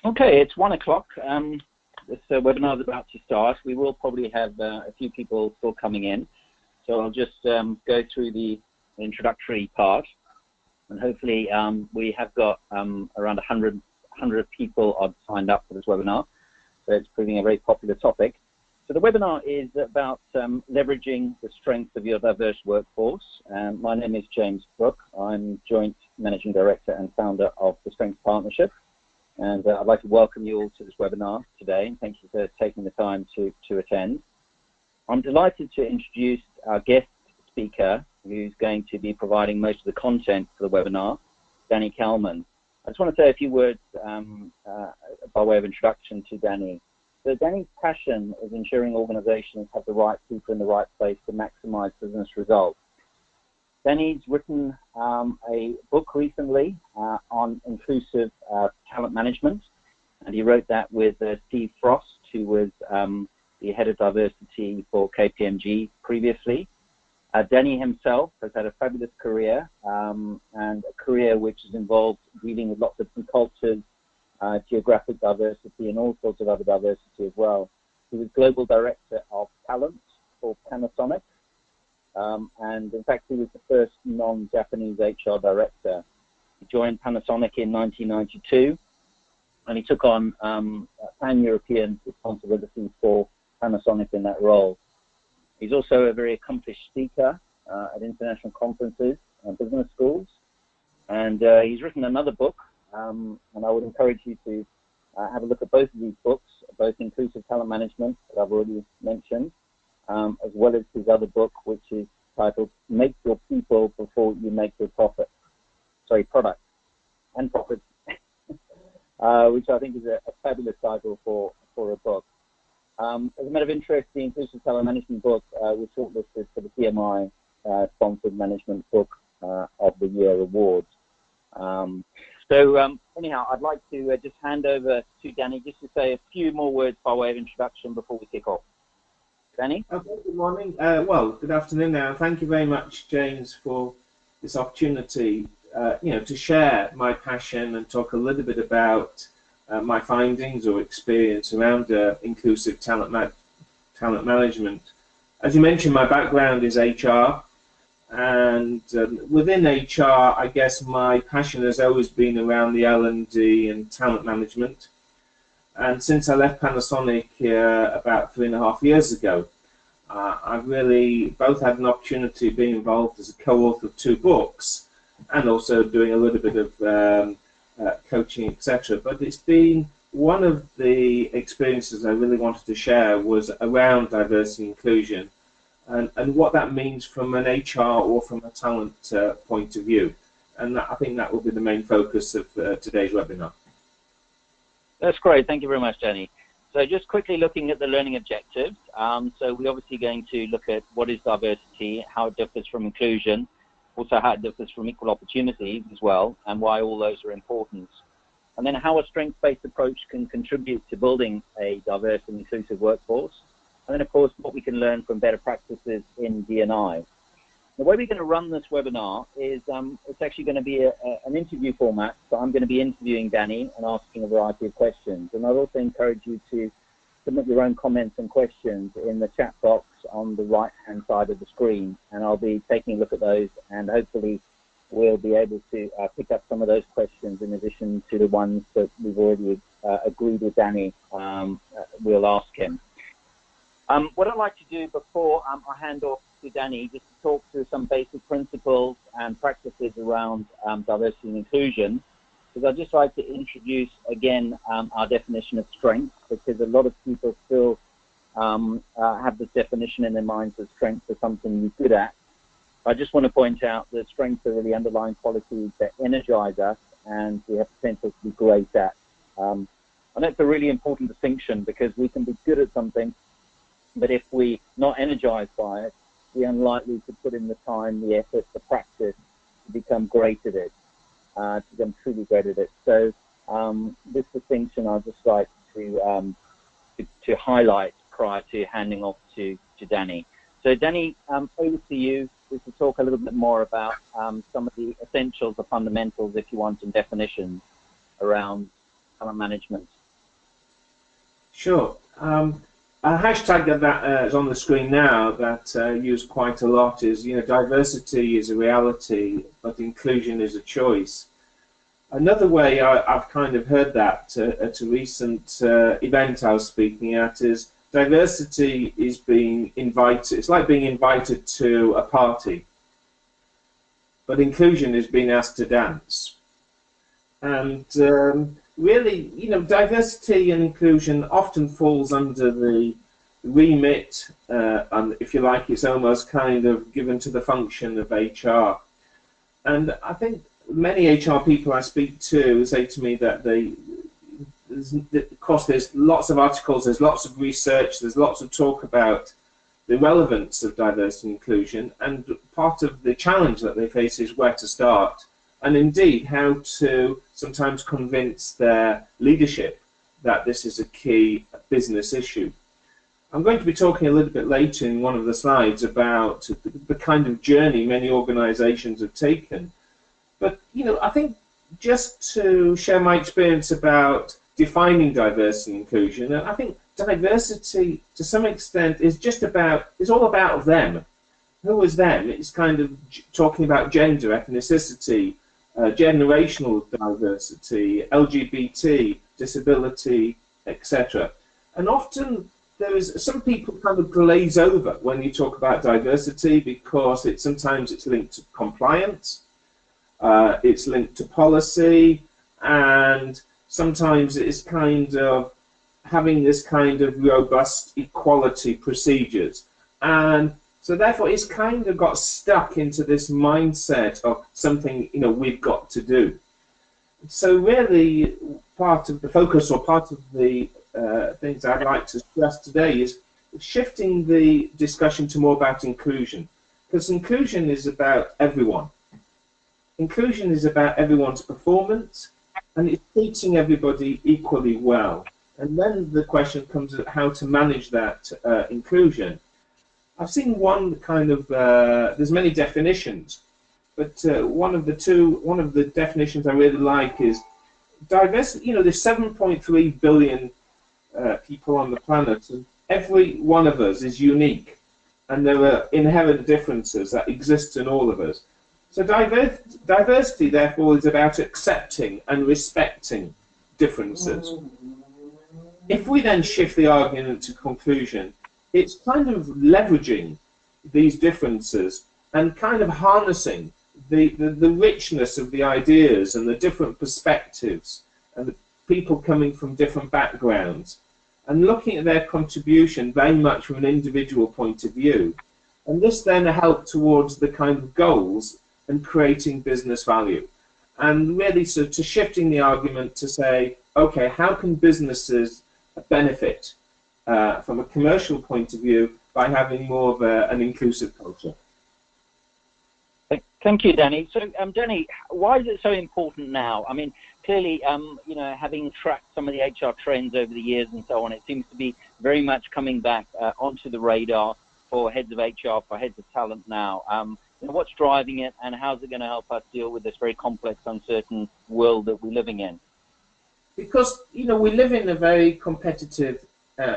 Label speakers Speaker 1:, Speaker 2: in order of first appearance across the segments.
Speaker 1: Okay, it's 1 o'clock. This webinar is about to start. We will probably have a few people still coming in. So I'll just go through the introductory part. And hopefully we have got around 100 people odd signed up for this webinar. So it's proving a very popular topic. So the webinar is about leveraging the strengths of your diverse workforce. My name is James Brook. I'm Joint Managing Director and founder of the Strengths Partnership. And I'd like to welcome you all to this webinar today. Thank you for taking the time to attend. I'm delighted to introduce our guest speaker, who's going to be providing most of the content for the webinar, Danny Kalman. I just want to say a few words by way of introduction to Danny. So Danny's passion is ensuring organizations have the right people in the right place to maximize business results. Danny's written a book recently on inclusive talent management, and he wrote that with Steve Frost, who was the head of diversity for KPMG previously. Danny himself has had a fabulous career, and a career which is involved dealing with lots of different cultures, geographic diversity, and all sorts of other diversity as well. He was Global Director of Talent for Panasonic, and in fact he was the first non-Japanese HR director. He joined Panasonic in 1992, and he took on pan-European responsibility for Panasonic in that role. He's also a very accomplished speaker at international conferences and business schools, and he's written another book, and I would encourage you to have a look at both of these books, both Inclusive Talent Management, that I've already mentioned, as well as his other book, which is titled Make Your People Before You Make Your Profit. Sorry, Product and Profit, which I think is a fabulous title for a book. As a matter of interest, the Inclusive Talent Management book was shortlisted for the PMI Sponsored Management Book of the Year Awards. Anyhow, I'd like to just hand over to Danny just to say a few more words by way of introduction before we kick off. Danny?
Speaker 2: Okay, good morning. Well, good afternoon now. Thank you very much, James, for this opportunity to share my passion and talk a little bit about my findings or experience around inclusive talent management. As you mentioned, my background is HR, and within HR, I guess my passion has always been around the L&D and talent management. And since I left Panasonic about 3.5 years ago, I've really both had an opportunity of being involved as a co-author of 2 books and also doing a little bit of coaching, etc. But it's been one of the experiences I really wanted to share was around diversity and inclusion and what that means from an HR or from a talent point of view. And I think that will be the main focus of today's webinar.
Speaker 1: That's great. Thank you very much, Danny. So just quickly looking at the learning objectives. So we're obviously going to look at what is diversity, how it differs from inclusion, also how it differs from equal opportunities as well, and why all those are important. And then how a strengths-based approach can contribute to building a diverse and inclusive workforce. And then, of course, what we can learn from better practices in D&I. The way we're going to run this webinar is it's actually going to be an interview format. So I'm going to be interviewing Danny and asking a variety of questions. And I'd also encourage you to submit your own comments and questions in the chat box on the right-hand side of the screen. And I'll be taking a look at those, and hopefully we'll be able to pick up some of those questions in addition to the ones that we've already agreed with Danny. We'll ask him. What I'd like to do before I hand off to Danny, just to talk through some basic principles and practices around diversity and inclusion, is I'd just like to introduce again our definition of strength, because a lot of people still have this definition in their minds that strengths are something you're good at. I just want to point out that strengths are really underlying qualities that energize us and we have potential to be great at. And that's a really important distinction, because we can be good at something, but if we're not energized by it, we're unlikely to put in the time, the effort, the practice to become great at it, to become truly great at it. So this distinction I'd just like to highlight prior to handing off to Danny. So Danny, over to you. We can talk a little bit more about some of the essentials, the fundamentals, if you want, and definitions around talent management
Speaker 2: Sure. A hashtag that is on the screen now that used quite a lot is, diversity is a reality, but inclusion is a choice. Another way I've kind of heard that at a recent event I was speaking at is diversity is being invited. It's like being invited to a party, but inclusion is being asked to dance. And really, diversity and inclusion often falls under the remit, and if you like, it's almost kind of given to the function of HR. And I think many HR people I speak to say to me that of course, there's lots of articles, there's lots of research, there's lots of talk about the relevance of diversity and inclusion, and part of the challenge that they face is where to start, and indeed how to sometimes convince their leadership that this is a key business issue. I'm going to be talking a little bit later in one of the slides about the kind of journey many organizations have taken. But, I think just to share my experience about defining diversity and inclusion, and I think diversity to some extent is all about them. Who is them? It's kind of talking about gender, ethnicity, generational diversity, LGBT, disability, etc. And often some people kind of glaze over when you talk about diversity because sometimes it's linked to compliance, it's linked to policy, and sometimes it's kind of having this kind of robust equality procedures. And so therefore it's kind of got stuck into this mindset of something we've got to do. So really part of the focus or part of the things I'd like to stress today is shifting the discussion to more about inclusion, because inclusion is about everyone. Inclusion is about everyone's performance, and it's treating everybody equally well. And then the question comes at how to manage that inclusion. I've seen one kind of, there's many definitions, but one of the definitions I really like is diversity. There's 7.3 billion people on the planet, and every one of us is unique, and there are inherent differences that exist in all of us. So diversity, therefore, is about accepting and respecting differences. If we then shift the argument to conclusion, it's kind of leveraging these differences and kind of harnessing the richness of the ideas and the different perspectives and the people coming from different backgrounds and looking at their contribution very much from an individual point of view. And this then helped towards the kind of goals and creating business value. And really, so to shifting the argument to say, okay, how can businesses benefit from a commercial point of view by having more of an inclusive culture?
Speaker 1: Thank you, Danny. So, Danny, why is it so important now? I mean, clearly, having tracked some of the HR trends over the years and so on, it seems to be very much coming back onto the radar for heads of HR, for heads of talent now. What's driving it, and how's it going to help us deal with this very complex, uncertain world that we're living in?
Speaker 2: Because, we live in a very competitive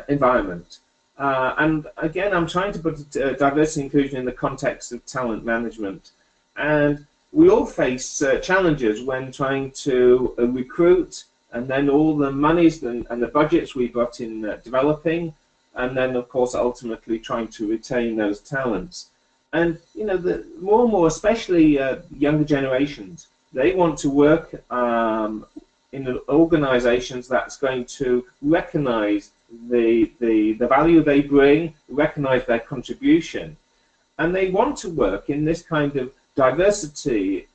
Speaker 2: environment. And again, I'm trying to put diversity and inclusion in the context of talent management. And we all face challenges when trying to recruit, and then all the monies and the budgets we've got in developing, and then, of course, ultimately trying to retain those talents. And, the more and more, especially younger generations, they want to work in organizations that's going to recognize the value they bring, recognize their contribution, and they want to work in this kind of diversity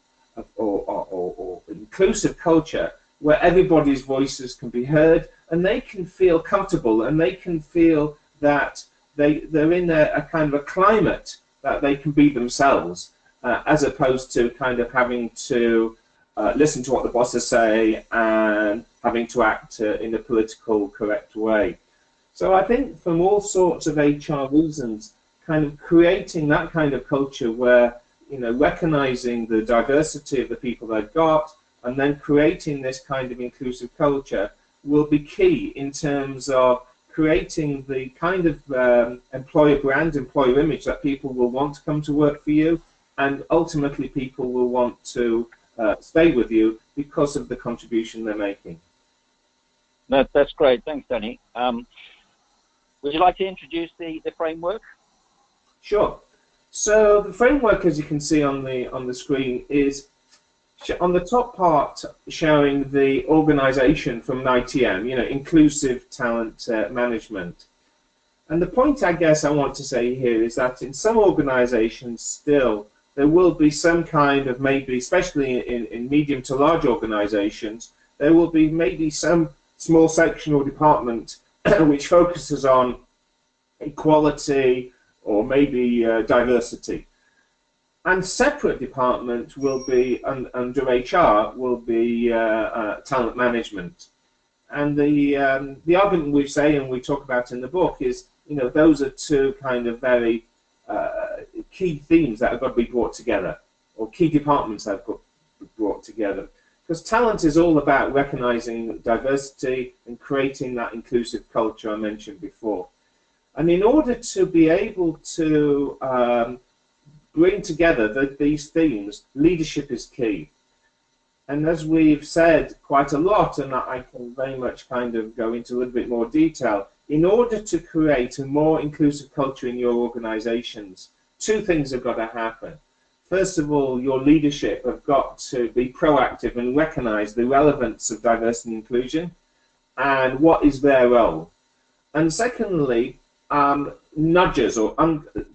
Speaker 2: or inclusive culture where everybody's voices can be heard and they can feel comfortable and they can feel that they're in a kind of a climate that they can be themselves, as opposed to kind of having to listen to what the bosses say and having to act in a political correct way. So I think from all sorts of HR reasons, kind of creating that kind of culture where, recognizing the diversity of the people they've got and then creating this kind of inclusive culture will be key in terms of creating the kind of employer brand, employer image that people will want to come to work for you, and ultimately people will want to stay with you because of the contribution they're making.
Speaker 1: That's great. Thanks, Danny. Would you like to introduce the framework?
Speaker 2: Sure. So the framework, as you can see on the screen, is on the top part showing the organization from ITM, inclusive talent management. And the point I guess I want to say here is that in some organizations still there will be some kind of, maybe especially in medium to large organizations, there will be maybe some small section or department which focuses on equality or maybe diversity. And separate department will be, under HR, will be talent management. And the argument we say and we talk about in the book is, those are two kind of very key themes that have got to be brought together, or key departments that have got to be brought together. Because talent is all about recognizing diversity and creating that inclusive culture I mentioned before. And in order to be able to bring together these themes, leadership is key. And as we've said quite a lot, and I can very much kind of go into a little bit more detail, in order to create a more inclusive culture in your organizations, two things have got to happen. First of all, your leadership have got to be proactive and recognize the relevance of diversity and inclusion and what is their role. And secondly, nudges or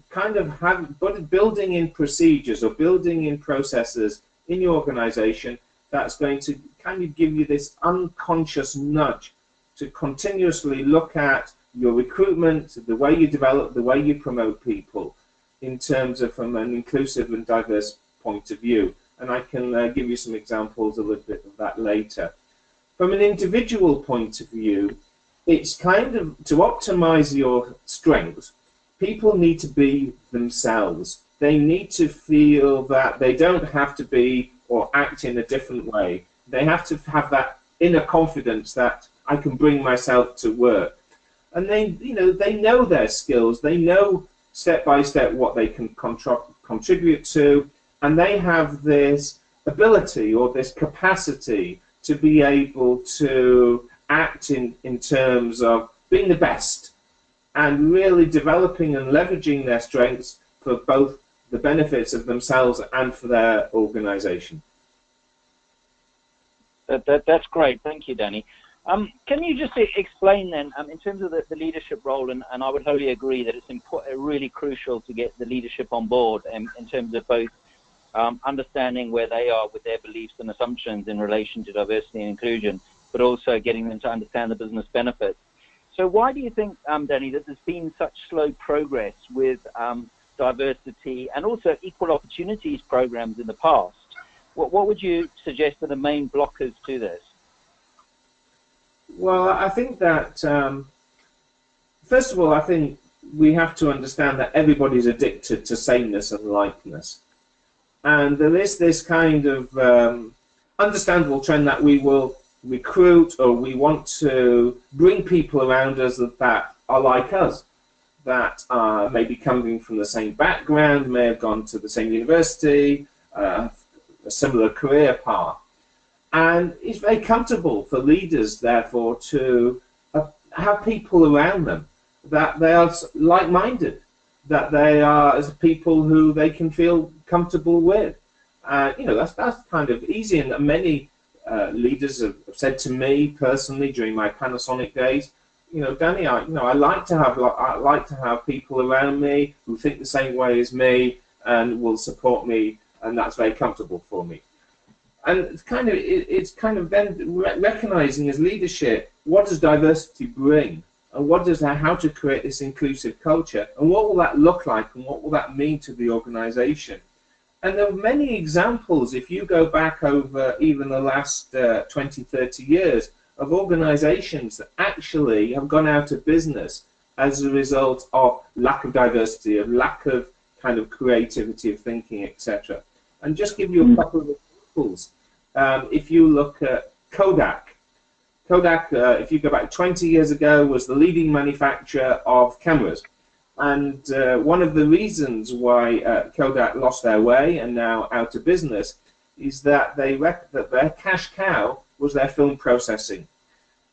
Speaker 2: kind of building in procedures or building in processes in your organization that's going to kind of give you this unconscious nudge to continuously look at your recruitment, the way you develop, the way you promote people in terms of from an inclusive and diverse point of view. And I can give you some examples a little bit of that later. From an individual point of view, it's kind of to optimize your strengths. People need to be themselves. They need to feel that they don't have to be or act in a different way. They have to have that inner confidence that I can bring myself to work. And they know their skills. They know step by step what they can contribute to, and they have this ability or this capacity to be able to act in terms of being the best and really developing and leveraging their strengths for both the benefits of themselves and for their organization.
Speaker 1: That's great. Thank you, Danny. Can you just explain then, in terms of the leadership role, and I would wholly agree that it's really crucial to get the leadership on board in terms of both understanding where they are with their beliefs and assumptions in relation to diversity and inclusion, but also getting them to understand the business benefits. So why do you think, Danny, that there's been such slow progress with diversity and also equal opportunities programs in the past? What would you suggest are the main blockers to this?
Speaker 2: Well, I think that, first of all, I think we have to understand that everybody's addicted to sameness and likeness. And there is this kind of understandable trend that we will recruit or we want to bring people around us that are like us, that are maybe coming from the same background, may have gone to the same university, a similar career path. And it's very comfortable for leaders, therefore, to have people around them that they are like-minded, that they are as people who they can feel comfortable with. That's kind of easy, and many leaders have said to me personally during my Panasonic days, Danny, I like to have people around me who think the same way as me and will support me, and that's very comfortable for me. And it's kind of then recognizing as leadership, what does diversity bring, and how to create this inclusive culture, and what will that look like, and what will that mean to the organization. And there are many examples, if you go back over even the last 20, 30 years, of organizations that actually have gone out of business as a result of lack of diversity, of lack of kind of creativity of thinking, etc. And just give you a couple of examples. If you look at Kodak Kodak, if you go back 20 years ago, was the leading manufacturer of cameras. And one of the reasons why Kodak lost their way and now out of business is that that their cash cow was their film processing.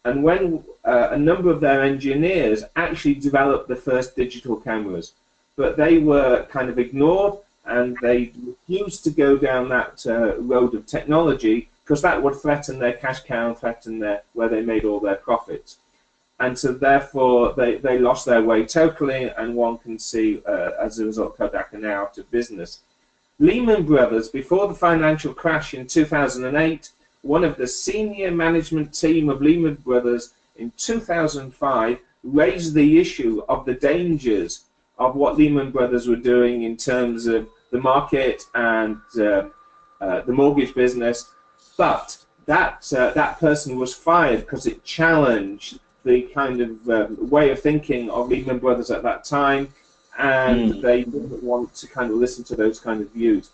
Speaker 2: And when a number of their engineers actually developed the first digital cameras, but they were kind of ignored, and they refused to go down that road of technology because that would threaten their cash cow and threaten where they made all their profits. And so therefore they lost their way totally, and one can see as a result Kodak are now out of business. Lehman Brothers, before the financial crash in 2008, one of the senior management team of Lehman Brothers in 2005 raised the issue of the dangers of what Lehman Brothers were doing in terms of the market and the mortgage business, but that person was fired because it challenged the kind of way of thinking of Lehman Brothers at that time, and they didn't want to kind of listen to those kind of views.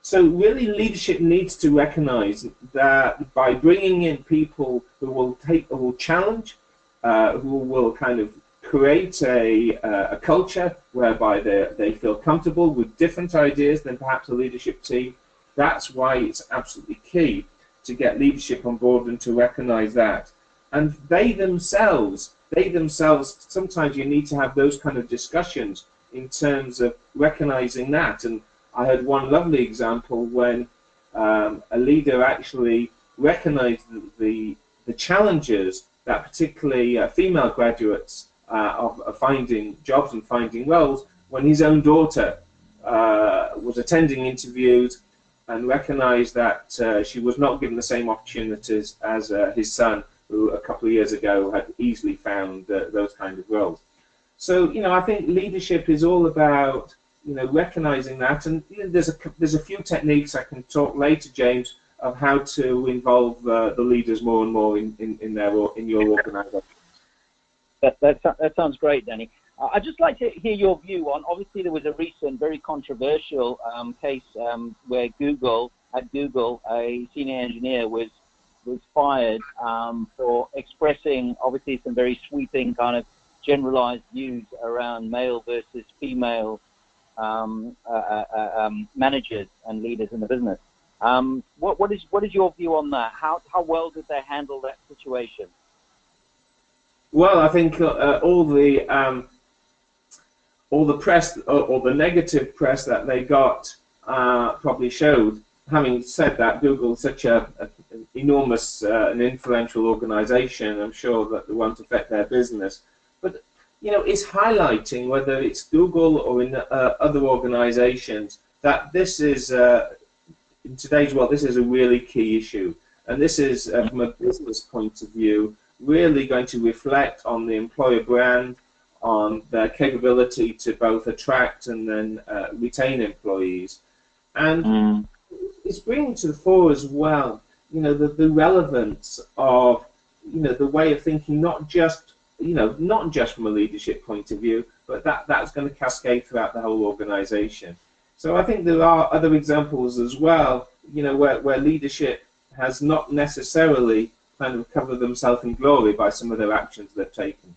Speaker 2: So really, leadership needs to recognize that by bringing in people who will challenge, who will kind of create a culture whereby they feel comfortable with different ideas than perhaps a leadership team. That's why it's absolutely key to get leadership on board and to recognize that. And they themselves, sometimes you need to have those kind of discussions in terms of recognizing that. And I had one lovely example when a leader actually recognized the challenges that particularly female graduates of finding jobs and finding roles, when his own daughter was attending interviews and recognized that she was not given the same opportunities as his son, who a couple of years ago had easily found those kind of roles. So, I think leadership is all about, recognizing that, and there's a few techniques I can talk later, James, of how to involve the leaders more and more in your organization.
Speaker 1: That sounds great, Danny. I'd just like to hear your view on, obviously there was a recent very controversial case where at Google, a senior engineer was fired for expressing obviously some very sweeping kind of generalized views around male versus female managers and leaders in the business. What is your view on that? How well did they handle that situation?
Speaker 2: Well, I think all the press or the negative press that they got probably showed. Having said that, Google is such an enormous and influential organization. I'm sure that they won't affect their business. But it's highlighting, whether it's Google or in other organizations, that this is in today's world, this is a really key issue, and this is from a business point of view really going to reflect on the employer brand, on their capability to both attract and then retain employees. And it's bringing to the fore as well, the relevance of, the way of thinking, not just from a leadership point of view, but that's going to cascade throughout the whole organization. So I think there are other examples as well, where leadership has not necessarily kind of covered themselves in glory by some of their actions they've taken.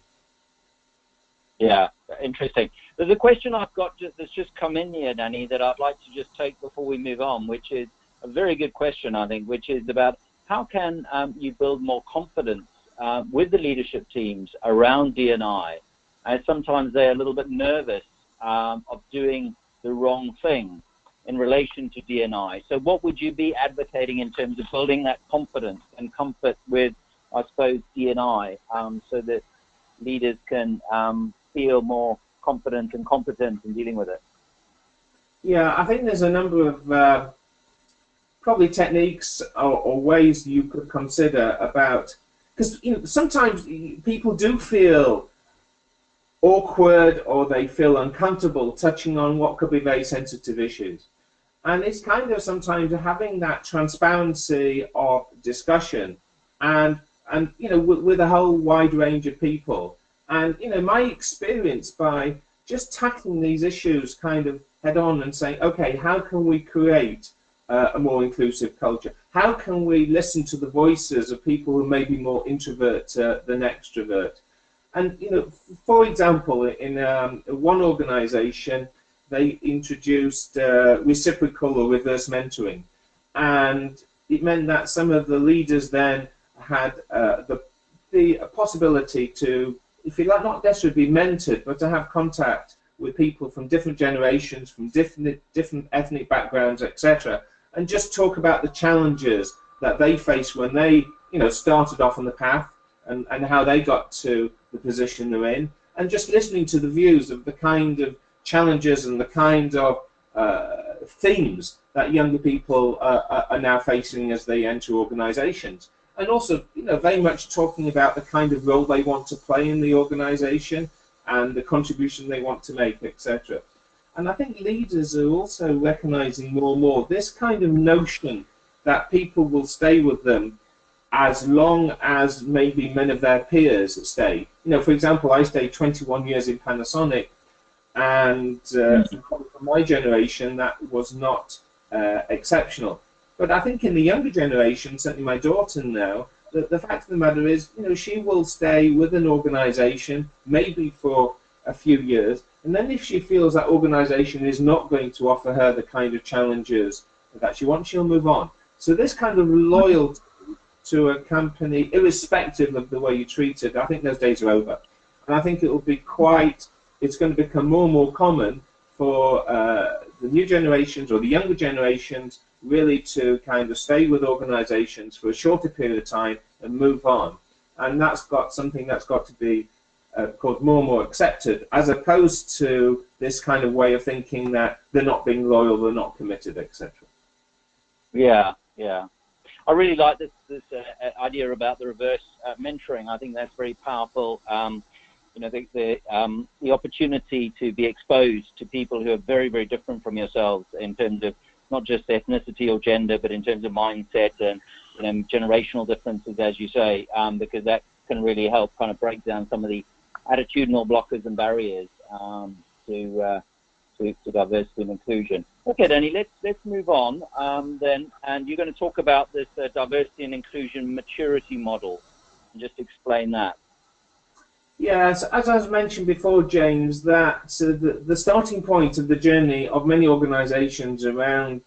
Speaker 1: Yeah, interesting. There's a question I've got that's just come in here, Danny, that I'd like to just take before we move on, which is a very good question, I think, which is about how can you build more confidence with the leadership teams around D&I, as sometimes they're a little bit nervous of doing the wrong thing in relation to D&I. So what would you be advocating in terms of building that confidence and comfort with, I suppose, D&I, so that leaders can feel more confident and competent in dealing with it?
Speaker 2: Yeah, I think there's a number of probably techniques or ways you could consider about, because sometimes people do feel awkward or they feel uncomfortable touching on what could be very sensitive issues. And it's kind of sometimes having that transparency of discussion and with a whole wide range of people. And my experience by just tackling these issues kind of head on and saying, okay, how can we create a more inclusive culture? how can we listen to the voices of people who may be more introvert than extrovert? And, you know, for example, in one organization, they introduced reciprocal or reverse mentoring. And it meant that some of the leaders then had the possibility to, if you like, not necessarily be mentored, but to have contact with people from different generations, from different ethnic backgrounds, etc., and just talk about the challenges that they faced when they, you know, started off on the path, and how they got to the position they're in, and just listening to the views of the kind of challenges and the kind of themes that younger people are now facing as they enter organizations. And also, you know, very much talking about the kind of role they want to play in the organization and the contribution they want to make, etc. And I think leaders are also recognizing more and more this kind of notion that people will stay with them as long as maybe many of their peers stay. You know, for example, I stayed 21 years in Panasonic, and for my generation, that was not exceptional. But I think in the younger generation, certainly my daughter now, the fact of the matter is, you know, she will stay with an organization maybe for a few years, and then if she feels that organization is not going to offer her the kind of challenges that she wants, she'll move on. So this kind of loyalty to a company, irrespective of the way you treat it, I think those days are over. And I think it will be it's going to become more and more common for the new generations or the younger generations really to kind of stay with organizations for a shorter period of time and move on. And that's got something that's got to be called more and more accepted, as opposed to this kind of way of thinking that they're not being loyal, they're not committed, etc.
Speaker 1: Yeah, yeah. I really like this idea about the reverse mentoring. I think that's very powerful. You know, the opportunity to be exposed to people who are very, very different from yourselves in terms of not just ethnicity or gender, but in terms of mindset and, you know, generational differences, as you say, because that can really help kind of break down some of the attitudinal blockers and barriers to diversity and inclusion. Okay, Danny, let's move on then, and you're going to talk about this diversity and inclusion maturity model, and just explain that.
Speaker 2: Yes, as I was mentioned before, James, that the starting point of the journey of many organizations around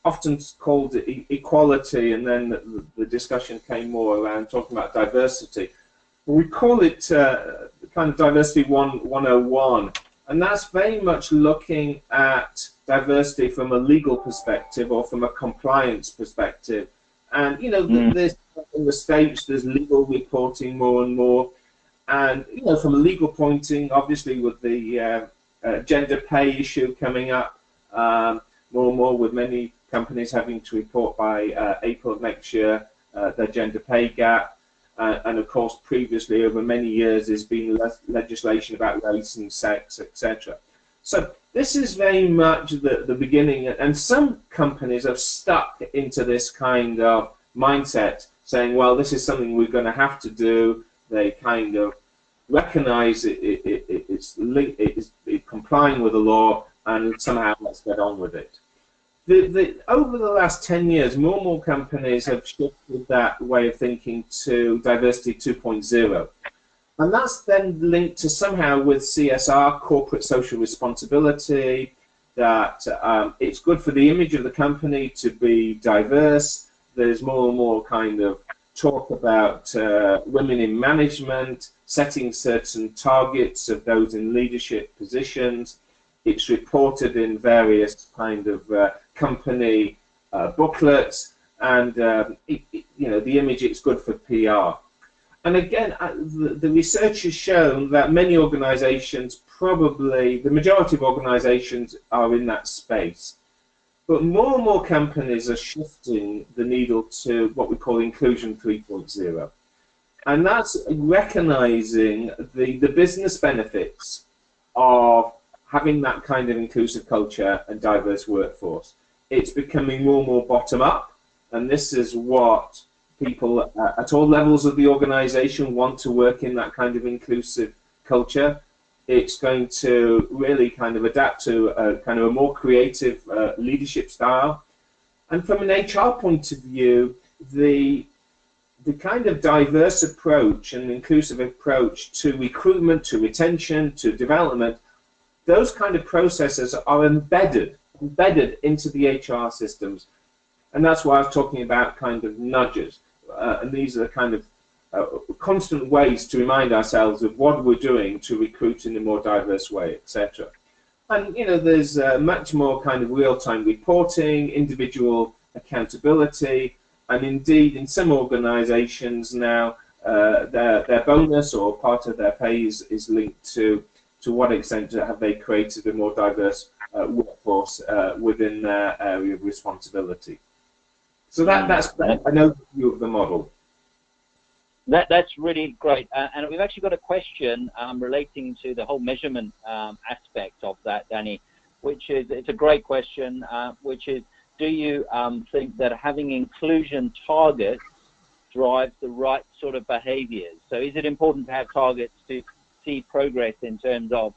Speaker 2: often called equality, and then the discussion came more around talking about diversity. We call it kind of diversity 101, and that's very much looking at diversity from a legal perspective or from a compliance perspective. And, you know, there's, in the States, there's legal reporting more and more. And, you know, from a legal pointing, obviously with the gender pay issue coming up more and more, with many companies having to report by April of next year their gender pay gap. And of course, previously, over many years, there's been legislation about race and sex, etc. So this is very much the beginning, and some companies have stuck into this kind of mindset, saying, well, this is something we're going to have to do. They kind of recognize it's complying with the law, and somehow let's get on with it. Over the last 10 years, more and more companies have shifted that way of thinking to diversity 2.0. And that's then linked to somehow with CSR, corporate social responsibility, that it's good for the image of the company to be diverse. There's more and more kind of talk about women in management, setting certain targets of those in leadership positions. It's reported in various kind of company booklets, and you know, the image, it's good for PR. And again, the research has shown that many organizations, probably the majority of organizations, are in that space. But more and more companies are shifting the needle to what we call inclusion 3.0. And that's recognizing the business benefits of having that kind of inclusive culture and diverse workforce. It's becoming more and more bottom up, and this is what people at all levels of the organization want to work in, that kind of inclusive culture. It's going to really kind of adapt to a kind of a more creative leadership style. And from an HR point of view, the kind of diverse approach and inclusive approach to recruitment, to retention, to development, those kind of processes are embedded into the HR systems. And that's why I was talking about kind of nudges. And these are the kind of constant ways to remind ourselves of what we're doing to recruit in a more diverse way, etc. And, you know, there's much more kind of real-time reporting, individual accountability, and indeed in some organizations now their bonus or part of their pay is linked to what extent have they created a more diverse workforce within their area of responsibility. So that's an overview of the model.
Speaker 1: That's really great, and we've actually got a question relating to the whole measurement aspect of that, Danny, which is, it's a great question, which is, do you think that having inclusion targets drives the right sort of behaviors? So is it important to have targets to see progress in terms of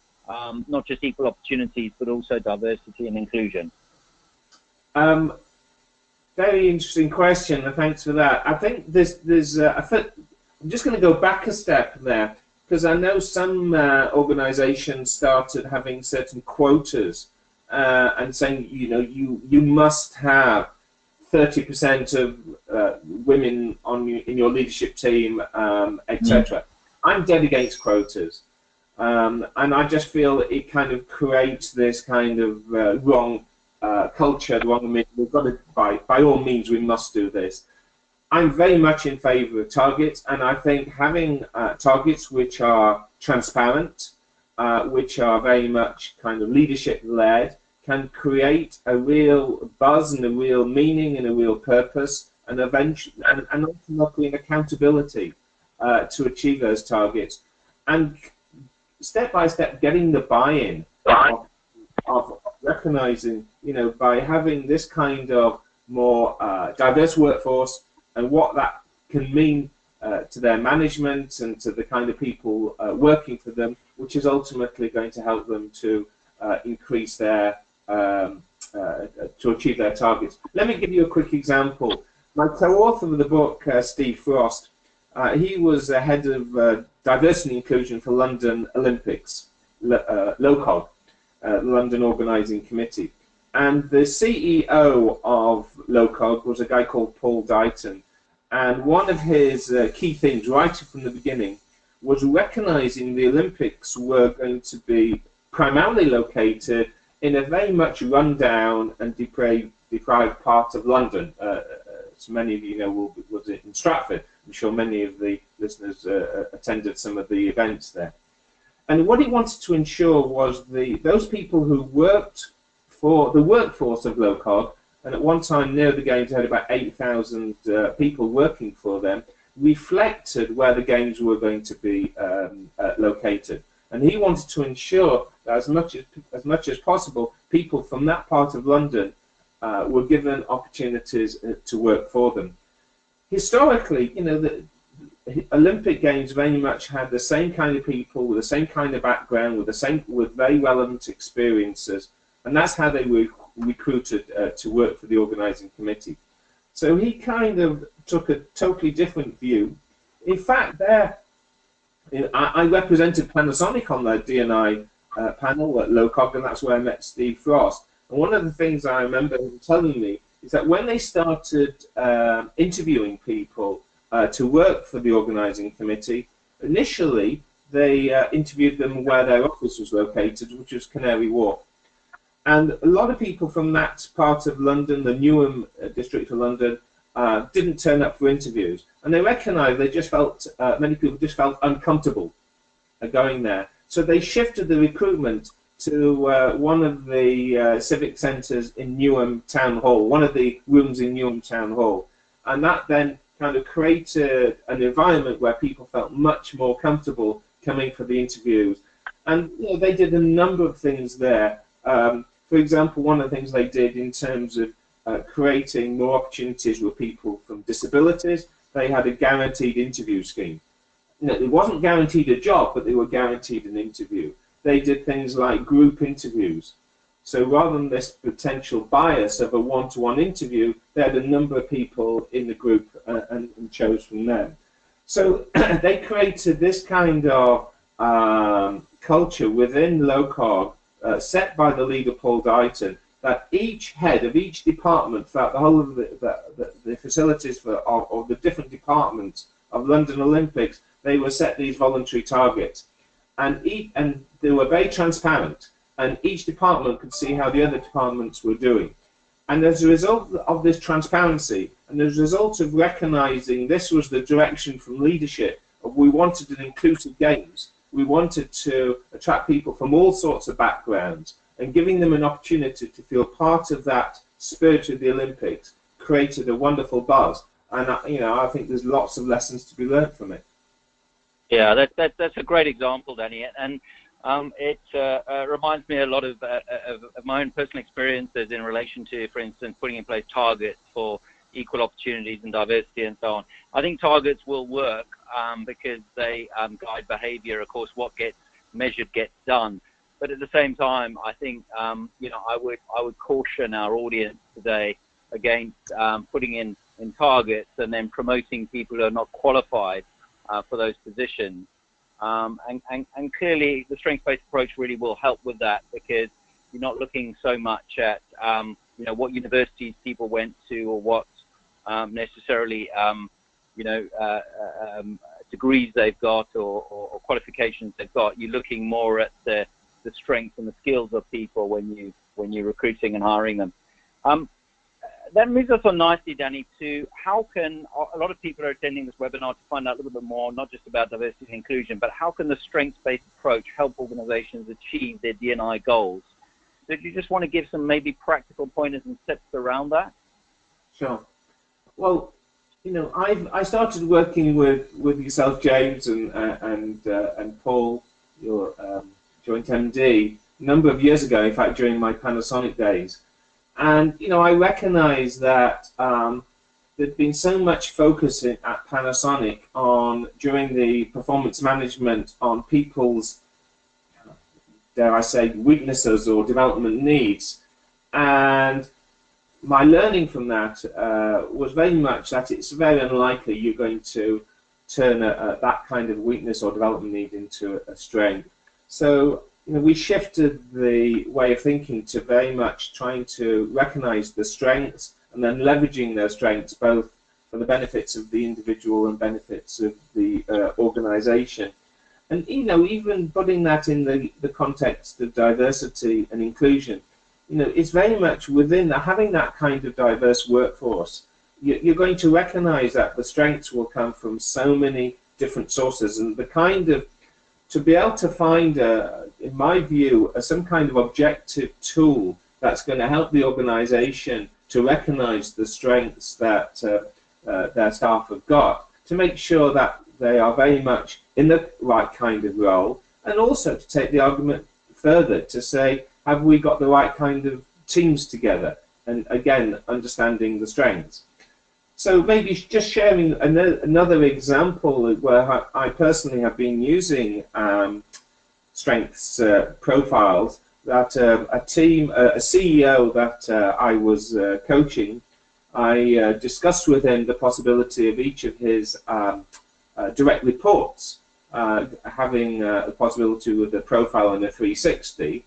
Speaker 1: not just equal opportunities, but also diversity and inclusion?
Speaker 2: Very interesting question, and thanks for that. I think I'm just going to go back a step there, because I know some organizations started having certain quotas and saying, you know, you must have 30% of women in your leadership team, etc. I'm dead against quotas, and I just feel it kind of creates this kind of wrong culture. We've got to, by all means, we must do this. I'm very much in favour of targets, and I think having targets which are transparent, which are very much kind of leadership-led, can create a real buzz and a real meaning and a real purpose, and eventually, and ultimately an accountability to achieve those targets, and step by step getting the buy-in of recognising, you know, by having this kind of more diverse workforce and what that can mean to their management and to the kind of people working for them, which is ultimately going to help them to increase their to achieve their targets. Let me give you a quick example. My co-author of the book, Steve Frost, he was head of diversity and inclusion for London Olympics, LOCOG, London Organising Committee. And the CEO of LOCOG was a guy called Paul Dighton. And one of his key things right from the beginning was recognising the Olympics were going to be primarily located in a very much run-down and deprived part of London. So many of you know was it in Stratford. I'm sure many of the listeners attended some of the events there. And what he wanted to ensure was those people who worked for the workforce of LOCOG, and at one time near the Games had about 8,000 people working for them, reflected where the Games were going to be located. And he wanted to ensure that as much as possible, people from that part of London were given opportunities to work for them. Historically, you know, the Olympic Games very much had the same kind of people with the same kind of background, with very relevant experiences, and that's how they were recruited to work for the organising committee. So he kind of took a totally different view. In fact, I represented Panasonic on the D&I panel at LOCOG, and that's where I met Steve Frost. And one of the things I remember him telling me is that when they started interviewing people to work for the organising committee, initially they interviewed them where their office was located, which was Canary Wharf. And a lot of people from that part of London, the Newham district of London, didn't turn up for interviews. And they recognised they just felt, many people just felt uncomfortable going there. So they shifted the recruitment to one of the civic centres in Newham Town Hall, one of the rooms in Newham Town Hall. And that then kind of created an environment where people felt much more comfortable coming for the interviews. And you know, they did a number of things there. For example, one of the things they did in terms of creating more opportunities with people from disabilities, they had a guaranteed interview scheme. You know, it wasn't guaranteed a job, but they were guaranteed an interview. They did things like group interviews. So rather than this potential bias of a one-to-one interview, they had a number of people in the group and chose from them. So they created this kind of culture within LOCOG, set by the leader Paul Dighton, that each head of each department throughout the whole of the facilities of the different departments of London Olympics, they were set these voluntary targets. And they were very transparent, and each department could see how the other departments were doing. And as a result of this transparency, and as a result of recognizing this was the direction from leadership, of we wanted an inclusive games, we wanted to attract people from all sorts of backgrounds, and giving them an opportunity to feel part of that spirit of the Olympics created a wonderful buzz. And I think there's lots of lessons to be learned from it.
Speaker 1: Yeah, that's a great example, Danny, and it reminds me a lot of my own personal experiences in relation to, for instance, putting in place targets for equal opportunities and diversity and so on. I think targets will work because they guide behaviour. Of course, what gets measured gets done. But at the same time, I think I would caution our audience today against putting in targets and then promoting people who are not qualified for those positions. And clearly, the strengths-based approach really will help with that, because you're not looking so much at what universities people went to or what necessarily degrees they've got or qualifications they've got. You're looking more at the strengths and the skills of people when you're recruiting and hiring them. That moves us on nicely, Danny, to how can a lot of people are attending this webinar to find out a little bit more, not just about diversity and inclusion, but how can the strengths-based approach help organizations achieve their D&I goals? So do you just want to give some maybe practical pointers and tips around that?
Speaker 2: Sure. Well, I started working with yourself, James, and Paul, your joint MD, a number of years ago, in fact, during my Panasonic days. And, I recognize that there'd been so much focus at Panasonic during the performance management on people's, dare I say, weaknesses or development needs. And my learning from that was very much that it's very unlikely you're going to turn that kind of weakness or development need into a strength. So, we shifted the way of thinking to very much trying to recognize the strengths and then leveraging those strengths both for the benefits of the individual and benefits of the organization. And, even putting that in the context of diversity and inclusion, it's very much within having that kind of diverse workforce. You're going to recognize that the strengths will come from so many different sources, and to be able to find, in my view, some kind of objective tool that's going to help the organization to recognize the strengths that their staff have got, to make sure that they are very much in the right kind of role, and also to take the argument further to say, have we got the right kind of teams together? And again, understanding the strengths. So maybe just sharing another example where I personally have been using strengths profiles, that a CEO that I was coaching, I discussed with him the possibility of each of his direct reports having a possibility with a profile and a 360.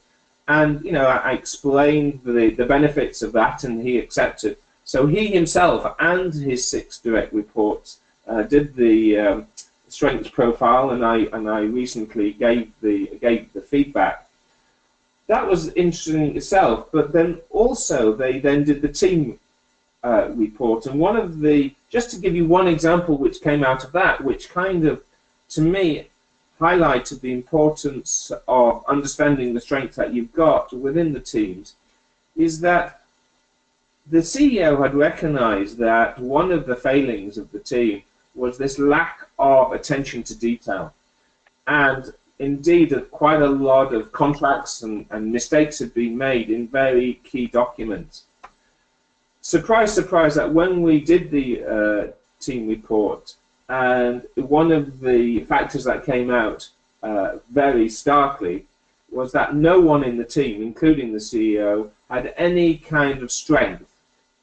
Speaker 2: And, I explained the benefits of that, and he accepted. So he himself and his 6 direct reports did the strengths profile, and I recently gave the feedback. That was interesting itself, but then also they then did the team report, and just to give you one example which came out of that, which kind of, to me, highlighted the importance of understanding the strengths that you've got within the teams, is that the CEO had recognized that one of the failings of the team was this lack of attention to detail. And indeed, quite a lot of contracts and mistakes had been made in very key documents. Surprise, surprise, that when we did the team report, and one of the factors that came out very starkly was that no one in the team, including the CEO, had any kind of strength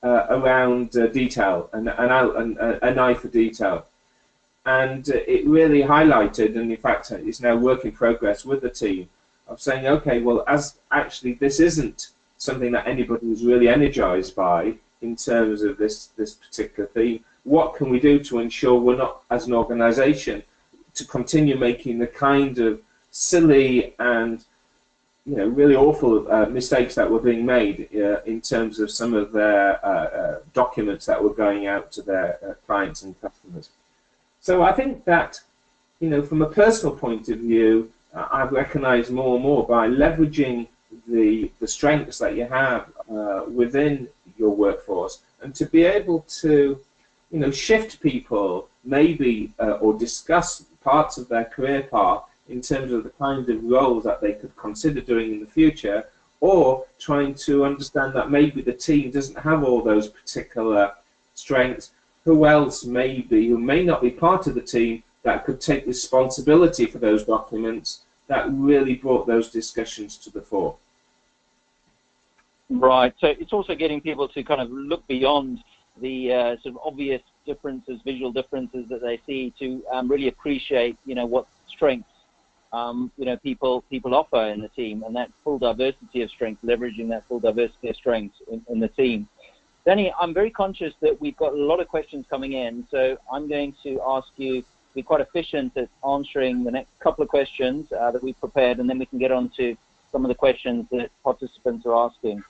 Speaker 2: around detail and an eye for detail. And it really highlighted, and in fact it's now work in progress with the team, of saying, okay, well, as actually this isn't something that anybody is really energized by in terms of this particular theme, what can we do to ensure we're not, as an organization, to continue making the kind of silly and really awful mistakes that were being made in terms of some of their documents that were going out to their clients and customers. So I think that, from a personal point of view, I've recognized more and more by leveraging the strengths that you have within your workforce, and to be able to, shift people maybe or discuss parts of their career path in terms of the kind of roles that they could consider doing in the future, or trying to understand that maybe the team doesn't have all those particular strengths. Who else who may not be part of the team, that could take responsibility for those documents, that really brought those discussions to the fore.
Speaker 1: Right. So it's also getting people to kind of look beyond the sort of obvious differences, visual differences that they see, to really appreciate, what strengths, people offer in the team, and that full diversity of strengths, leveraging that full diversity of strengths in the team. Danny, I'm very conscious that we've got a lot of questions coming in, so I'm going to ask you to be quite efficient at answering the next couple of questions that we've prepared, and then we can get on to some of the questions that participants are asking.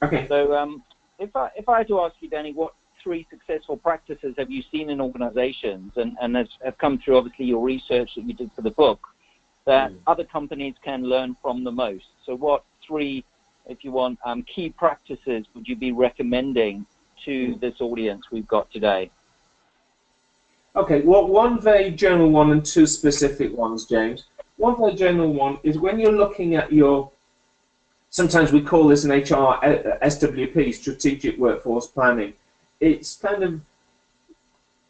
Speaker 2: Okay.
Speaker 1: So if I had to ask you, Danny, what 3 successful practices have you seen in organizations, and have come through, obviously, your research that you did for the book, that other companies can learn from the most? So what 3, if you want, key practices would you be recommending to this audience we've got today?
Speaker 2: Okay, well, one very general one and 2 specific ones, James. One very general one is when you're looking at sometimes we call this in HR SWP, Strategic Workforce Planning. It's kind of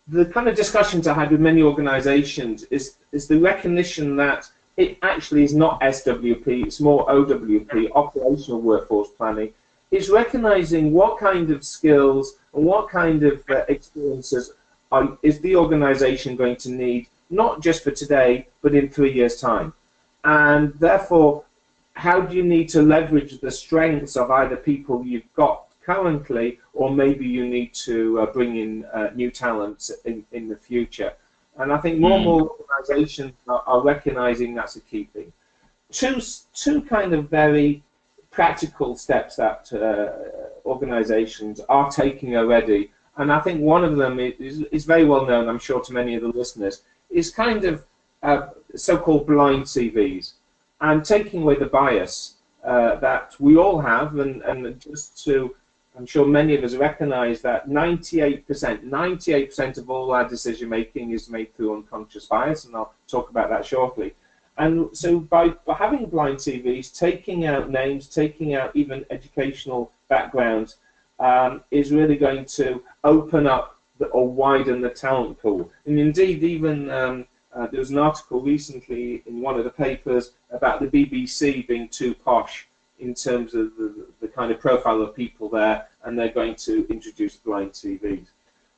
Speaker 2: the kind of discussions I had with many organizations is the recognition that it actually is not SWP, it's more OWP, Operational Workforce Planning. It's recognizing what kind of skills and what kind of experiences is the organization going to need, not just for today, but in 3 years' time. And therefore, how do you need to leverage the strengths of either people you've got currently, or maybe you need to bring in new talents in the future? And I think more and more organizations are recognizing that's a key thing. Two kind of very practical steps that organizations are taking already, and I think one of them is very well known, I'm sure, to many of the listeners, is kind of so-called blind CVs, and taking away the bias that we all have, and just to, I'm sure many of us recognize that 98% of all our decision making is made through unconscious bias, and I'll talk about that shortly. And so by having blind CVs, taking out names, taking out even educational backgrounds, is really going to open up or widen the talent pool. And indeed, even there was an article recently in one of the papers about the BBC being too posh in terms of the kind of profile of people there, and they're going to introduce blind CVs.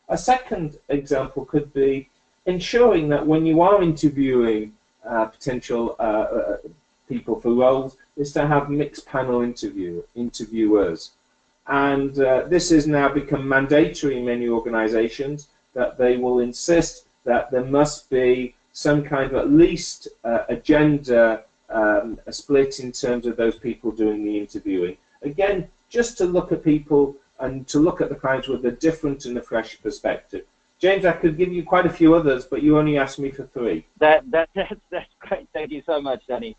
Speaker 2: A second example could be ensuring that when you are interviewing potential people for roles, is to have mixed panel interviewers. And this has now become mandatory in many organizations, that they will insist that there must be some kind of at least a gender a split in terms of those people doing the interviewing. Again, just to look at people and to look at the clients with a different and a fresh perspective. James, I could give you quite a few others, but you only asked me for 3.
Speaker 1: That's great. Thank you so much, Danny.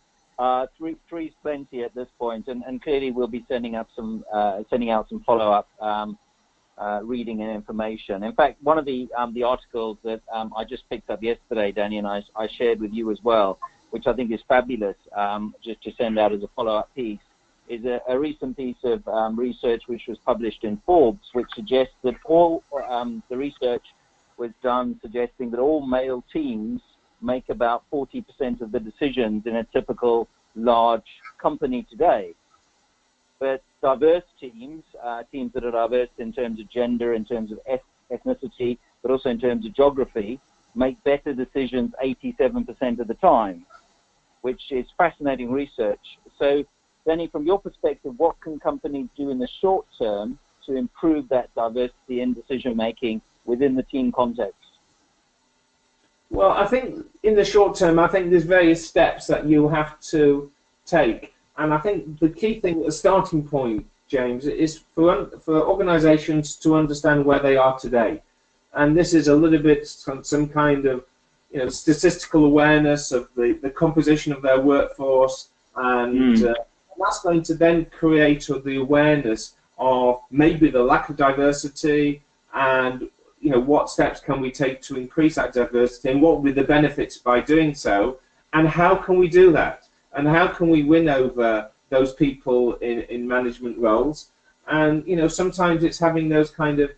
Speaker 1: Three's plenty at this point, and clearly we'll be sending out some follow-up reading and information. In fact, one of the articles that I just picked up yesterday, Danny, and I shared with you as well, which I think is fabulous, just to send out as a follow-up piece, is a recent piece of research which was published in Forbes, which suggests that all the research was done suggesting that all male teams make about 40% of the decisions in a typical large company today. But diverse teams, teams that are diverse in terms of gender, in terms of ethnicity, but also in terms of geography, make better decisions 87% of the time, which is fascinating research. So, Danny, from your perspective, what can companies do in the short term to improve that diversity in decision-making within the team context?
Speaker 2: Well, I think in the short term, I think there's various steps that you have to take. And I think the key thing, the starting point, James, is for organizations to understand where they are today. And this is a little bit some kind of statistical awareness of the composition of their workforce, and that's going to then create the awareness of maybe the lack of diversity, and what steps can we take to increase that diversity, and what will be the benefits by doing so, and how can we do that, and how can we win over those people in management roles. And sometimes it's having those kind of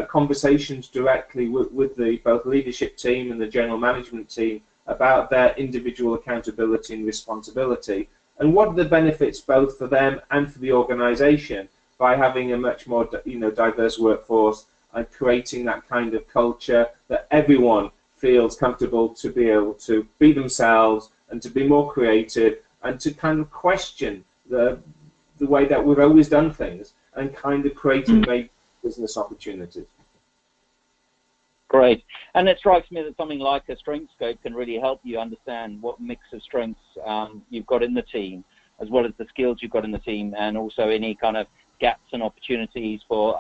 Speaker 2: conversations directly with the both leadership team and the general management team about their individual accountability and responsibility, and what are the benefits both for them and for the organization by having a much more diverse workforce, and creating that kind of culture that everyone feels comfortable to be able to be themselves and to be more creative and to kind of question the way that we've always done things, and kind of creating business opportunities.
Speaker 1: Great. And it strikes me that something like a Strengthscope can really help you understand what mix of strengths you've got in the team, as well as the skills you've got in the team, and also any kind of gaps and opportunities for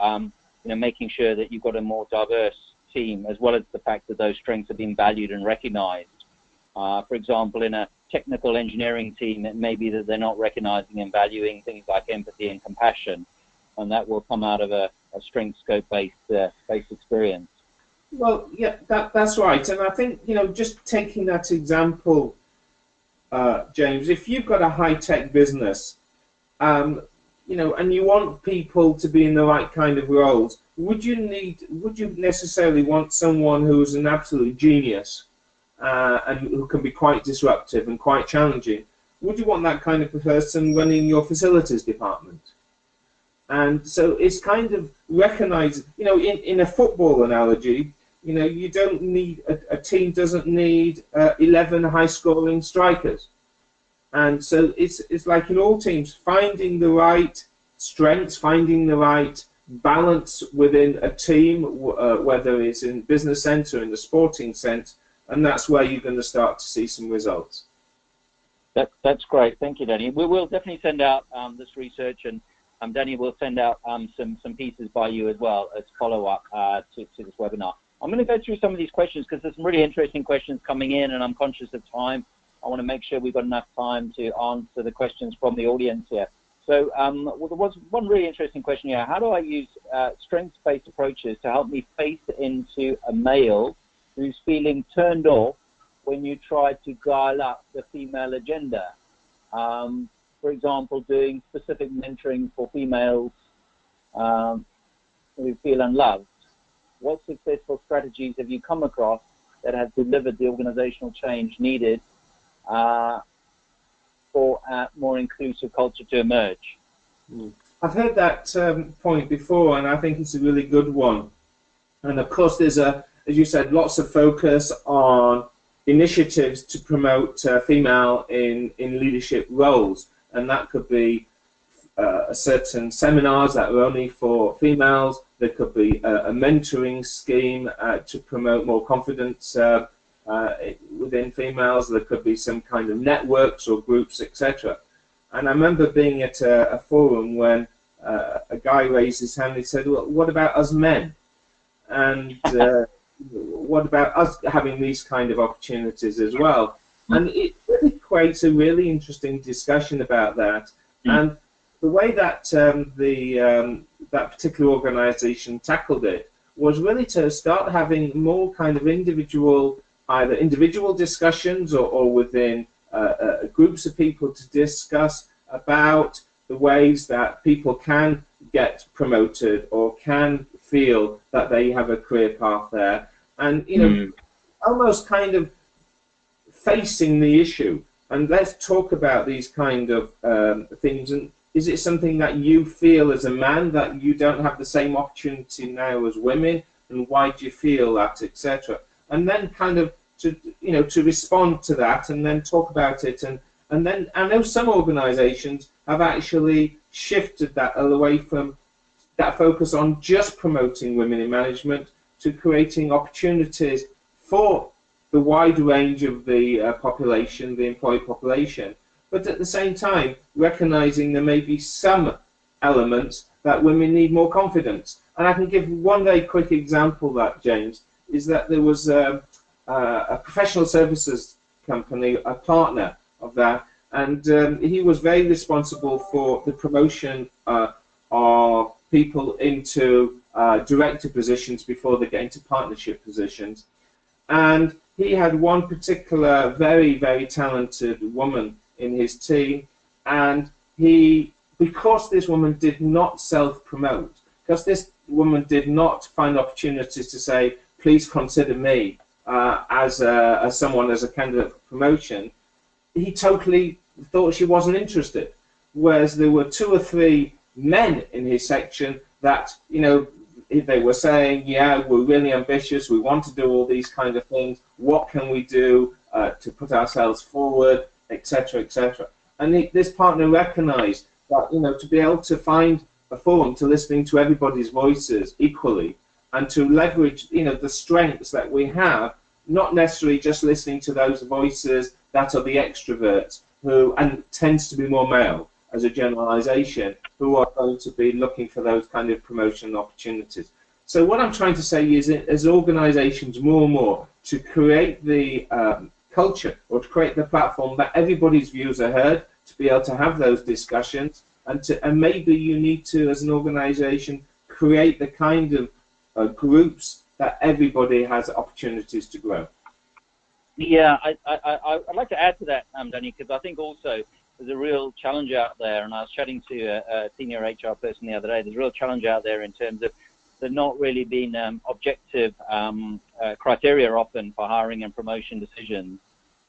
Speaker 1: making sure that you've got a more diverse team, as well as the fact that those strengths are being valued and recognized. For example, in a technical engineering team, it may be that they're not recognizing and things like empathy and compassion, and that will come out of a Strengthscope-based experience.
Speaker 2: Well, yeah, that's right. And I think, just taking that example, James, if you've got a high-tech business, and you want people to be in the right kind of roles, would you necessarily want someone who's an absolute genius and who can be quite disruptive and quite challenging? Would you want that kind of person running your facilities department? And so it's kind of recognized, in a football analogy, you don't need, a team doesn't need 11 high-scoring strikers. And so it's like in all teams, finding the right strengths, finding the right balance within a team, whether it's in business sense or in the sporting sense, and that's where you're going to start to see some results.
Speaker 1: That's great. Thank you, Danny. We will definitely send out this research, and Danny will send out some pieces by you as well as follow-up to this webinar. I'm going to go through some of these questions because there's some really interesting questions coming in, and I'm conscious of time. I want to make sure we've got enough time to answer the questions from the audience here. So well, there was one really interesting question here. How do I use strengths-based approaches to help me face into a male who's feeling turned off when you try to dial up the female agenda? For example, doing specific mentoring for females who feel unloved. What successful strategies have you come across that have delivered the organizational change needed for a more inclusive culture to emerge?
Speaker 2: I've heard that point before, and I think it's a really good one. And of course, there's as you said, lots of focus on initiatives to promote female in leadership roles, and that could be certain seminars that are only for females. There could be a mentoring scheme to promote more confidence within females. There could be some kind of networks or groups, etc. And I remember being at a forum when a guy raised his hand and he said, well, what about us men? And what about us having these kind of opportunities as well? And it really creates a really interesting discussion about that. And the way that that particular organization tackled it was really to start having more kind of either individual discussions or within groups of people to discuss about the ways that people can get promoted or can feel that they have a career path there, and almost kind of facing the issue And let's talk about these kind of things. And is it something that you feel as a man that you don't have the same opportunity now as women, and why do you feel that, etc.? And then kind of to respond to that, and then talk about it. And then I know some organisations have actually shifted that away from that focus on just promoting women in management to creating opportunities for the wide range of the population, the employee population, but at the same time recognising there may be some elements that women need more confidence. And I can give one very quick example of that, James, is that there was a professional services company, a partner of that, and he was very responsible for the promotion of people into director positions before they get into partnership positions. And he had one particular very, very talented woman in his team, and because this woman did not self-promote, because this woman did not find opportunities to say, please consider me as someone, as a candidate for promotion, he totally thought she wasn't interested. Whereas there were 2 or 3 men in his section that, they were saying, yeah, we're really ambitious, we want to do all these kind of things, what can we do to put ourselves forward, etc., etc. And this partner recognized that, to be able to find a forum to listening to everybody's voices equally, and to leverage, the strengths that we have, not necessarily just listening to those voices that are the extroverts, who, and tends to be more male as a generalization, who are going to be looking for those kind of promotion opportunities. So what I'm trying to say is, as organizations more and more, to create the culture, or to create the platform that everybody's views are heard, to be able to have those discussions, and maybe you need to, as an organization, create the kind of groups that everybody has opportunities to grow.
Speaker 1: Yeah, I'd like to add to that, Danny, because I think also there's a real challenge out there, and I was chatting to a senior HR person the other day. There's a real challenge out there in terms of there not really being objective criteria often for hiring and promotion decisions,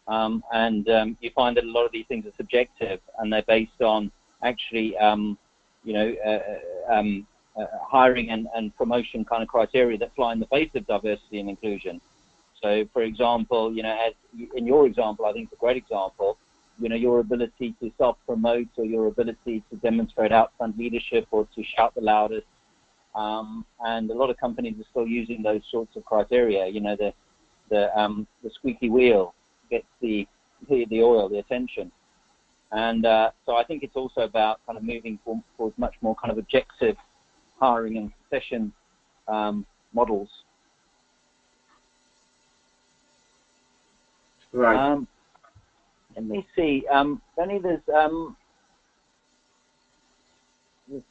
Speaker 1: and you find that a lot of these things are subjective, and they're based on actually hiring and promotion kind of criteria that fly in the face of diversity and inclusion. So, for example, as in your example, I think it's a great example, your ability to self-promote, or your ability to demonstrate out-front leadership, or to shout the loudest. And a lot of companies are still using those sorts of criteria. The squeaky wheel gets the oil, the attention. And so I think it's also about kind of moving towards much more kind of objective hiring and succession models.
Speaker 2: Right.
Speaker 1: Let me see. Danny, there's a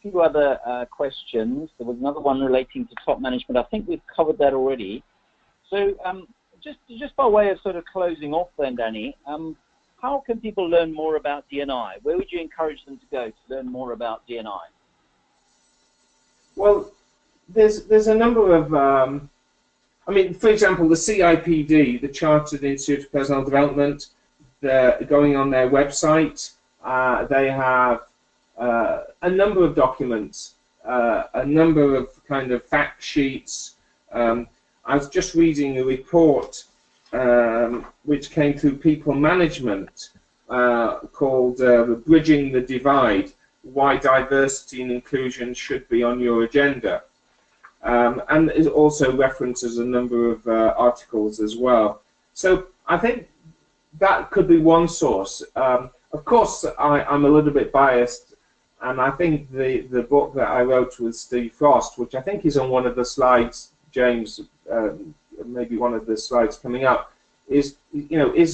Speaker 1: few other questions. There was another one relating to top management. I think we've covered that already. So just by way of sort of closing off then, Danny, how can people learn more about D&I? Where would you encourage them to go to learn more about D&I?
Speaker 2: Well, there's a number of for example, the CIPD, the Chartered Institute of Personnel Development, they're going on their website. They have a number of documents, a number of kind of fact sheets. I was just reading a report which came through People Management called Bridging the Divide, Why Diversity and Inclusion Should Be on Your Agenda. And it also references a number of articles as well. So I think that could be one source. Of course, I'm a little bit biased, and I think the book that I wrote with Steve Frost, which I think is on one of the slides, James, maybe one of the slides coming up, is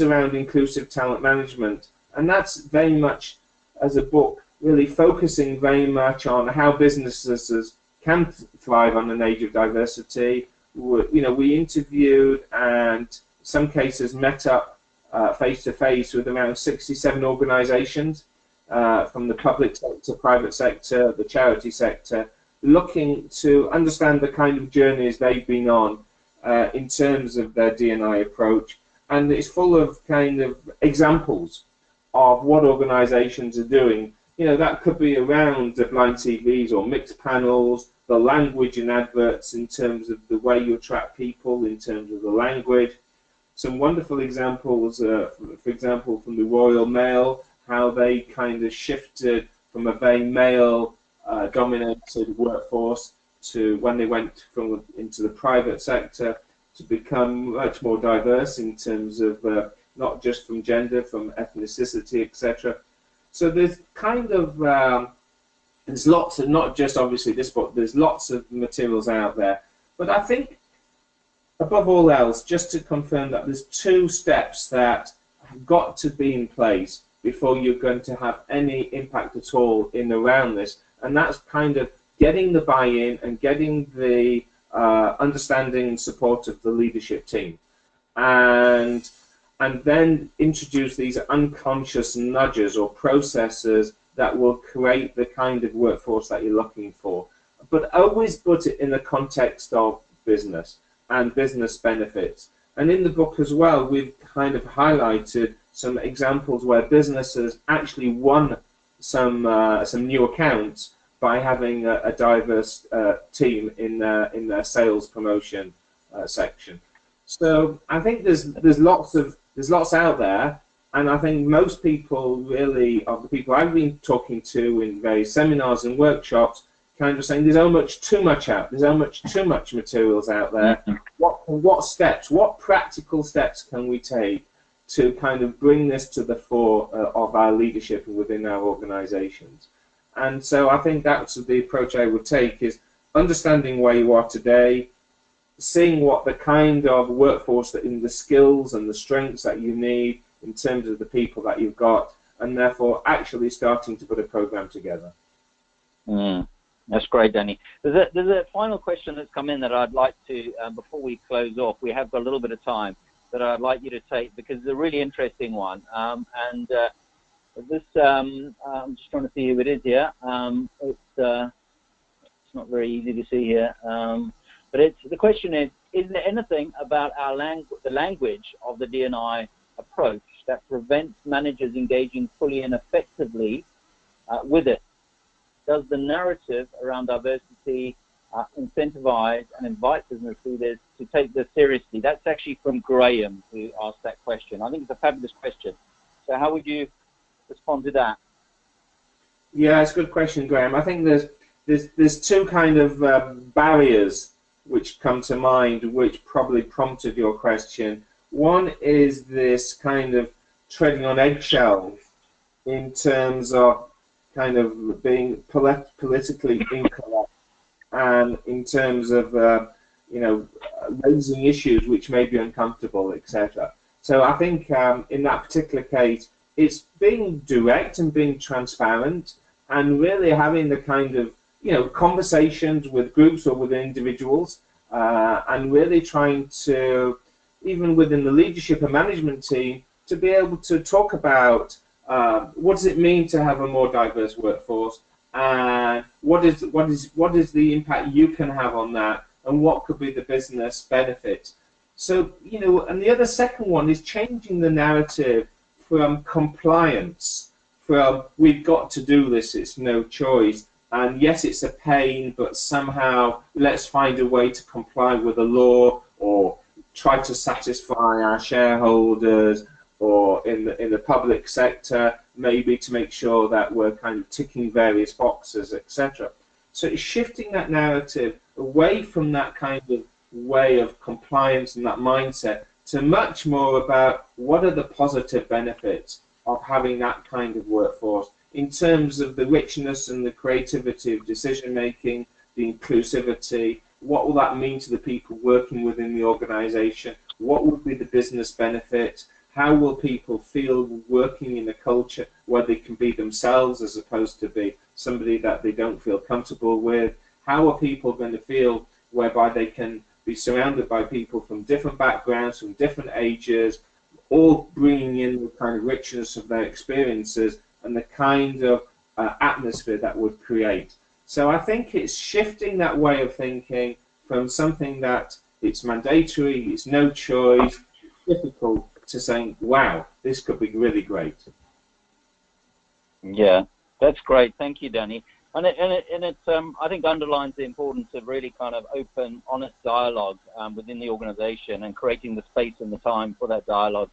Speaker 2: around inclusive talent management, and that's very much, as a book, really focusing very much on how businesses can thrive on an age of diversity. We interviewed, and in some cases met up face-to-face with around 67 organisations from the public sector, private sector, the charity sector, looking to understand the kind of journeys they've been on in terms of their D&I approach. And it's full of kind of examples of what organisations are doing. You know, that could be around the blind TVs or mixed panels, the language in adverts in terms of the way you attract people, in terms of the language. Some wonderful examples, for example, from the Royal Mail, how they kind of shifted from a very male dominated workforce to when they went into the private sector to become much more diverse in terms of not just from gender, from ethnicity, etc. So there's kind of there's lots of, not just obviously this book, there's lots of materials out there. But I think above all else, just to confirm that there's 2 steps that have got to be in place before you're going to have any impact at all in around this, and that's kind of getting the buy-in and getting the understanding and support of the leadership team, and then introduce these unconscious nudges or processes that will create the kind of workforce that you're looking for. But always put it in the context of business and business benefits. And in the book as well, we've kind of highlighted some examples where businesses actually won some new accounts by having a diverse team in their sales promotion section. So I think there's lots out there, and I think most people really, of the people I've been talking to in various seminars and workshops, kind of saying there's too much materials out there. What steps, what practical steps can we take to kind of bring this to the fore of our leadership and within our organizations? And so I think that's the approach I would take, is understanding where you are today, seeing what the kind of workforce that in the skills and the strengths that you need in terms of the people that you've got, and therefore actually starting to put a program together.
Speaker 1: That's great, Danny. There's a final question that's come in that I'd like to, before we close off, we have got a little bit of time, that I'd like you to take, because it's a really interesting one. This, I'm just trying to see who it is here. It's not very easy to see here. But the question is there anything about the language of the D&I approach that prevents managers engaging fully and effectively with it? Does the narrative around diversity incentivize and invite business leaders to take this seriously? That's actually from Graham, who asked that question. I think it's a fabulous question. So how would you respond to that?
Speaker 2: Yeah, it's a good question, Graham. I think there's 2 kind of barriers which come to mind, which probably prompted your question. One is this kind of treading on eggshells in terms of kind of being politically incorrect, and in terms of raising issues which may be uncomfortable, etc. So I think in that particular case, it's being direct and being transparent, and really having the kind of conversations with groups or with individuals, and really trying to, even within the leadership and management team, to be able to talk about what does it mean to have a more diverse workforce, and what is the impact you can have on that, and what could be the business benefit. So and the other second one is changing the narrative from compliance, from we've got to do this, it's no choice, and yes, it's a pain, but somehow let's find a way to comply with the law, or try to satisfy our shareholders, or in the public sector, maybe to make sure that we're kind of ticking various boxes, etc. So it's shifting that narrative away from that kind of way of compliance and that mindset to much more about what are the positive benefits of having that kind of workforce in terms of the richness and the creativity of decision making, the inclusivity, what will that mean to the people working within the organization, what would be the business benefit, how will people feel working in a culture where they can be themselves as opposed to be somebody that they don't feel comfortable with, how are people going to feel whereby they can be surrounded by people from different backgrounds, from different ages, all bringing in the kind of richness of their experiences and the kind of atmosphere that would create. So I think it's shifting that way of thinking from something that it's mandatory, it's no choice, it's difficult, to saying, wow, this could be really great.
Speaker 1: Yeah, that's great. Thank you, Danny. And it's I think underlines the importance of really kind of open, honest dialogue within the organisation and creating the space and the time for that dialogue.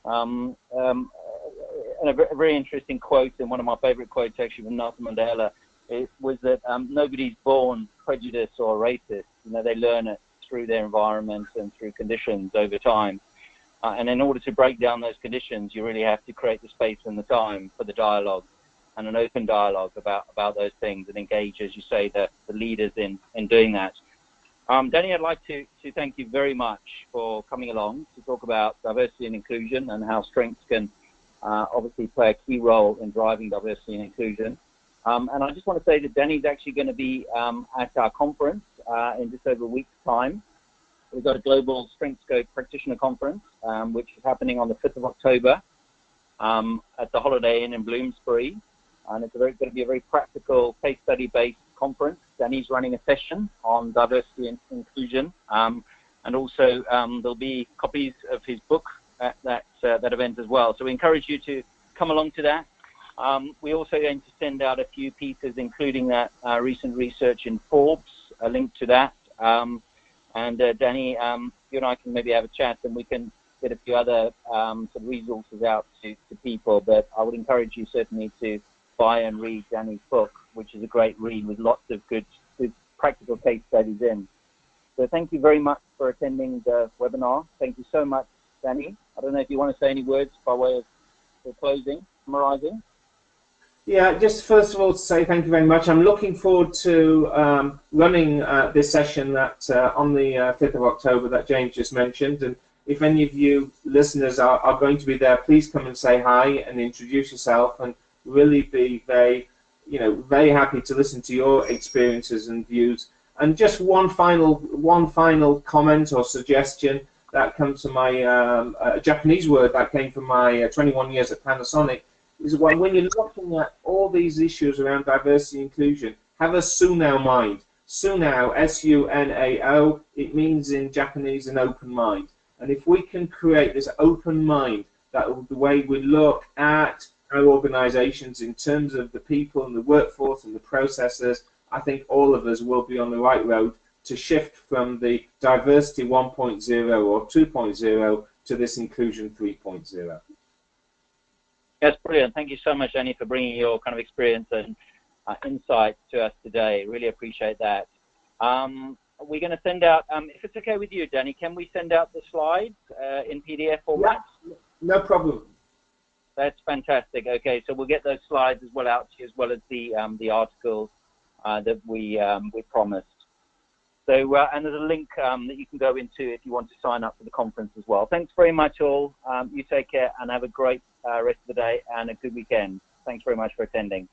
Speaker 1: And a very interesting quote, and one of my favourite quotes actually from Nelson Mandela, it was that nobody's born prejudiced or racist. You know, they learn it through their environment and through conditions over time. And in order to break down those conditions, you really have to create the space and the time for the dialogue and an open dialogue about those things and engage, as you say, the leaders in doing that. Danny, I'd like to thank you very much for coming along to talk about diversity and inclusion and how strengths can obviously play a key role in driving diversity and inclusion. And I just want to say that Danny's actually going to be at our conference in just over a week's time. We've got a global Strengthscope practitioner conference, which is happening on the 5th of October at the Holiday Inn in Bloomsbury. And it's going to be a very practical case study-based conference. Danny's running a session on diversity and inclusion. And also there'll be copies of his book at that event as well. So we encourage you to come along to that. We're also going to send out a few pieces, including that recent research in Forbes, a link to that. And Danny, you and I can maybe have a chat and we can get a few other sort of resources out to people. But I would encourage you certainly to buy and read Danny's book, which is a great read with lots of good practical case studies in. So thank you very much for attending the webinar. Thank you so much, Danny. I don't know if you want to say any words by way of closing, summarizing.
Speaker 2: Yeah, just first of all to say thank you very much. I'm looking forward to running this session that on the 5th of October that James just mentioned. And if any of you listeners are going to be there, please come and say hi and introduce yourself, and really be very happy to listen to your experiences and views. And just one final comment or suggestion that comes from my Japanese word that came from my 21 years at Panasonic, is when you're looking at all these issues around diversity and inclusion, have a sunao mind. Sunao, S-U-N-A-O, it means in Japanese an open mind. And if we can create this open mind, that the way we look at our organizations in terms of the people and the workforce and the processes, I think all of us will be on the right road to shift from the diversity 1.0 or 2.0 to this inclusion 3.0.
Speaker 1: That's brilliant. Thank you so much, Danny, for bringing your kind of experience and insight to us today. Really appreciate that. We're going to send out, if it's okay with you, Danny, can we send out the slides in PDF format?
Speaker 2: Yeah, no problem.
Speaker 1: That's fantastic. Okay, so we'll get those slides as well out to you, as well as the articles that we promised. So, and there's a link that you can go into if you want to sign up for the conference as well. Thanks very much, all. You take care and have a great rest of the day and a good weekend. Thanks very much for attending.